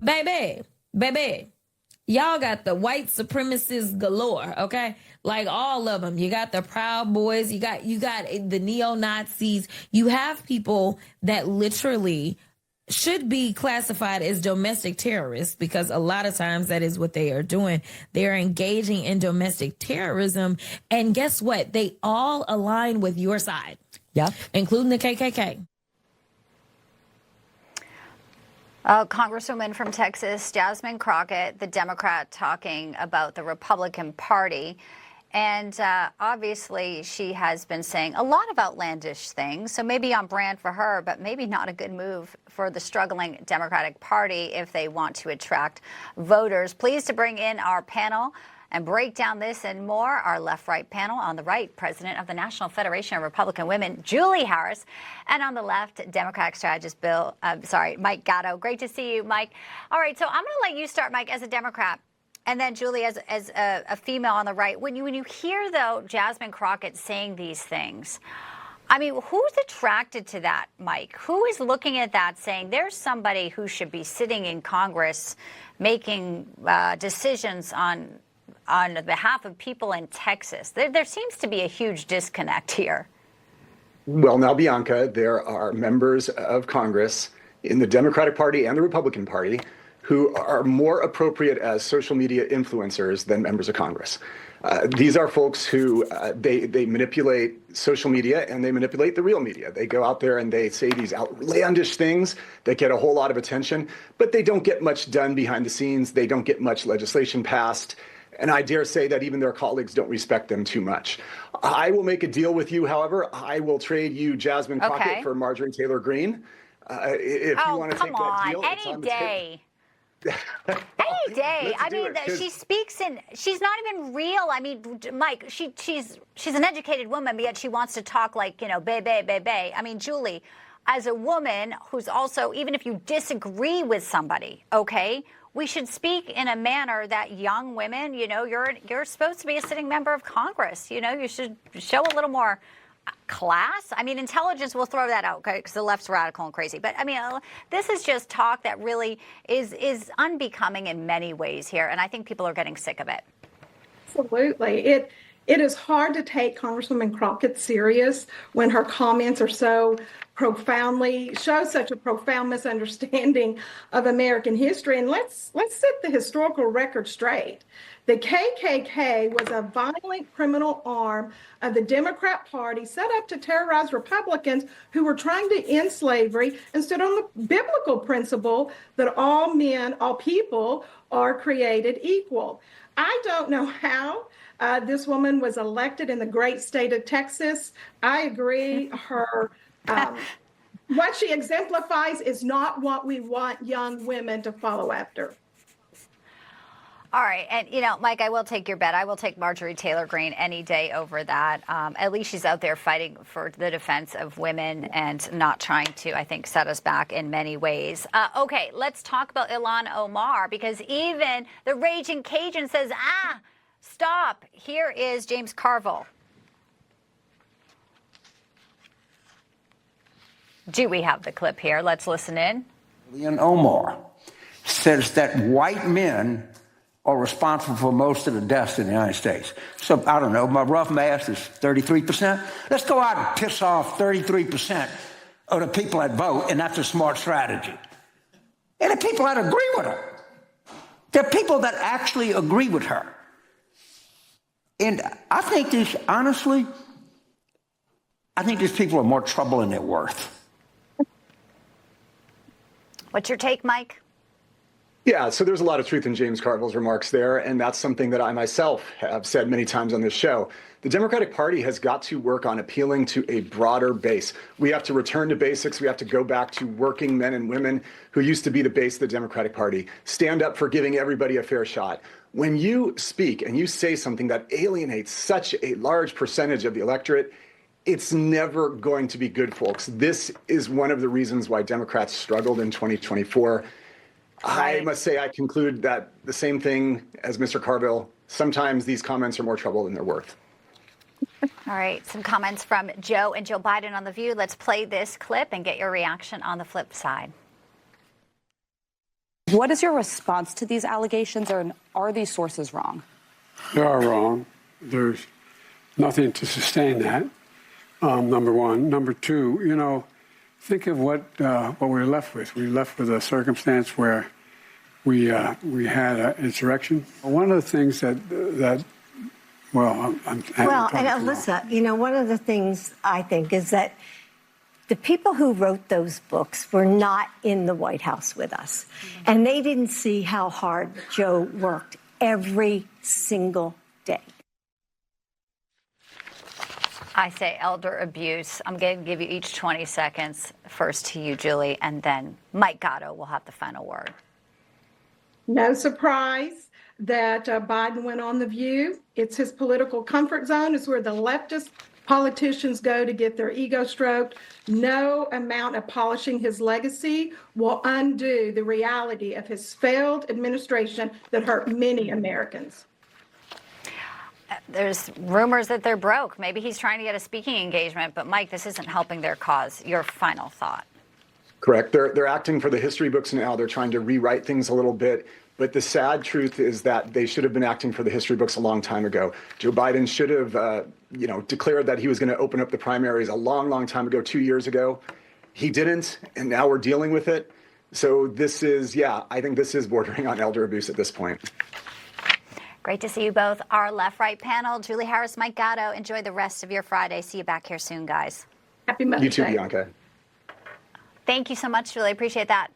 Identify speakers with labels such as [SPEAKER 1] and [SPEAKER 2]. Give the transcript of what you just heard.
[SPEAKER 1] baby, y'all got the white supremacists galore, okay? Like all of them. You got the Proud Boys, you got the neo-Nazis. You have people that literally should be classified as domestic terrorists, because a lot of times that is what they are doing. They're engaging in domestic terrorism. And guess what? They all align with your side.
[SPEAKER 2] Yeah.
[SPEAKER 1] Including the KKK.
[SPEAKER 3] Congresswoman from Texas, Jasmine Crockett, the Democrat, talking about the Republican Party. And obviously, she has been saying a lot of outlandish things, so maybe on brand for her, but maybe not a good move for the struggling Democratic Party if they want to attract voters. Pleased to bring in our panel and break down this and more. Our left-right panel. On the right, President of the National Federation of Republican Women, Julie Harris. And on the left, Democratic strategist Mike Gatto. Great to see you, Mike. All right, so I'm going to let you start, Mike, as a Democrat. And then, Julie, as a female on the right, when you hear, though, Jasmine Crockett saying these things, I mean, who's attracted to that, Mike? Who is looking at that saying there's somebody who should be sitting in Congress making decisions on behalf of people in Texas? There seems to be a huge disconnect here.
[SPEAKER 4] Well, now, Bianca, there are members of Congress in the Democratic Party and the Republican Party who are more appropriate as social media influencers than members of Congress. These are folks who they manipulate social media and they manipulate the real media. They go out there and they say these outlandish things that get a whole lot of attention, but they don't get much done behind the scenes. They don't get much legislation passed. And I dare say that even their colleagues don't respect them too much. I will make a deal with you, however. I will trade you Jasmine Crockett for Marjorie Taylor Greene. If you want to take that deal, it's on the table.
[SPEAKER 3] Any day. I mean, she speaks in, she's not even real. I mean, Mike, she's an educated woman, but yet she wants to talk like, bae. I mean, Julie, as a woman who's also, even if you disagree with somebody, okay, we should speak in a manner that young women, you're supposed to be a sitting member of Congress. You should show a little more class. I mean, intelligence, we'll throw that out because the left's radical and crazy. But I mean, this is just talk that really is unbecoming in many ways here. And I think people are getting sick of it.
[SPEAKER 5] Absolutely. It is hard to take Congresswoman Crockett serious when her comments are show such a profound misunderstanding of American history. And let's set the historical record straight. The KKK was a violent criminal arm of the Democrat Party set up to terrorize Republicans who were trying to end slavery and stood on the biblical principle that all men, all people are created equal. I don't know how this woman was elected in the great state of Texas. I agree. Her what she exemplifies is not what we want young women to follow after.
[SPEAKER 3] All right. And, Mike, I will take your bet. I will take Marjorie Taylor Greene any day over that. At least she's out there fighting for the defense of women and not trying to, I think, set us back in many ways. OK, let's talk about Ilhan Omar, because even the Raging Cajun says, stop. Here is James Carville. Do we have the clip here? Let's listen in.
[SPEAKER 6] Ilhan Omar says that white men are responsible for most of the deaths in the United States. So, I don't know, my rough math is 33%. Let's go out and piss off 33% of the people that vote, and that's a smart strategy. And the people that agree with her. There are people that actually agree with her. And I think these people are more trouble than they're worth.
[SPEAKER 3] What's your take, Mike?
[SPEAKER 4] Yeah, so there's a lot of truth in James Carville's remarks there, and that's something that I myself have said many times on this show. The Democratic Party has got to work on appealing to a broader base. We have to return to basics. We have to go back to working men and women who used to be the base of the Democratic Party. Stand up for giving everybody a fair shot. When you speak and you say something that alienates such a large percentage of the electorate, it's never going to be good, folks. This is one of the reasons why Democrats struggled in 2024. I must say I conclude that the same thing as Mr. Carville. Sometimes these comments are more trouble than they're worth.
[SPEAKER 3] All right, some comments from Joe and Joe Biden on The View. Let's play this clip and get your reaction on the flip side.
[SPEAKER 2] What is your response to these allegations, or are these sources wrong?
[SPEAKER 7] They are wrong. There's nothing to sustain that, number one. Number two, think of what we're left with. We're left with a circumstance where we had an insurrection. One of the things and
[SPEAKER 8] Alyssa, one of the things I think is that the people who wrote those books were not in the White House with us, and they didn't see how hard Joe worked every single day.
[SPEAKER 3] I say elder abuse. I'm going to give you each 20 seconds. First to you, Julie, and then Mike Gatto will have the final word.
[SPEAKER 5] No surprise that Biden went on The View. It's his political comfort zone. It's where the leftist politicians go to get their ego stroked. No amount of polishing his legacy will undo the reality of his failed administration that hurt many Americans.
[SPEAKER 3] There's rumors that they're broke. Maybe he's trying to get a speaking engagement, but Mike, this isn't helping their cause. Your final thought.
[SPEAKER 4] Correct. They're acting for the history books now. They're trying to rewrite things a little bit. But the sad truth is that they should have been acting for the history books a long time ago. Joe Biden should have, declared that he was going to open up the primaries a long, long time ago, 2 years ago. He didn't, and now we're dealing with it. So I think this is bordering on elder abuse at this point.
[SPEAKER 3] Great to see you both. Our left-right panel, Julie Harris, Mike Gatto. Enjoy the rest of your Friday. See you back here soon, guys.
[SPEAKER 5] Happy Mother's Day.
[SPEAKER 4] You too, Bianca.
[SPEAKER 3] Thank you so much, Julie. Appreciate that.